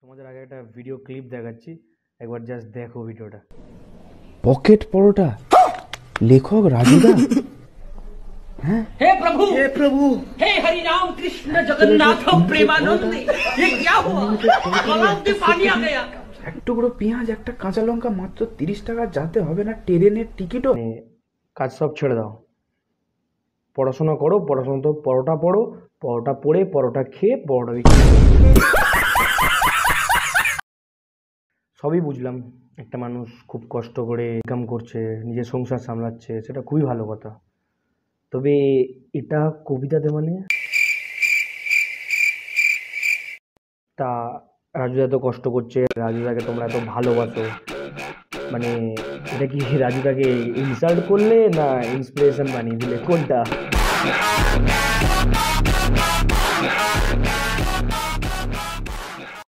তোমাদের আগে একটা ভিডিও ক্লিপ দেখাচ্ছি, একবার জাস্ট দেখো ভিডিওটা। পকেট পরোটা, লেখক রাজুদা। হ্যাঁ, हे प्रभु हे प्रभु, हे हरि राम कृष्ण जगन्नाथ प्रेमानंद, ये क्या हुआ? गलाव में पानी आ गया। এক টুকরো পেঁয়াজ, একটা কাঁচা লঙ্কা, মাত্র 30 টাকা। যাতে হবে না ট্রেনের টিকিটও। মানে কাজ সব ছেড়ে দাও, পড়াশোনা করো। পড়াশোনা তো পরোটা পড়ো, পরোটা পড়ে পরোটা খেয়ে পরোটা বিক্রি করো। সবই বুঝলাম, একটা মানুষ খুব কষ্ট করে ইনকাম করছে, নিজের সংসার সামলাচ্ছে, সেটা খুবই ভালো কথা। তবে এটা কবিতাতে মানে তা রাজুদা এত কষ্ট করছে, রাজুদাকে তোমরা এত ভালোবাসো, মানে এটা কি রাজুদাকে ইনসাল্ট করলে না ইন্সপিরেশন বানিয়ে দিলে, কোনটা?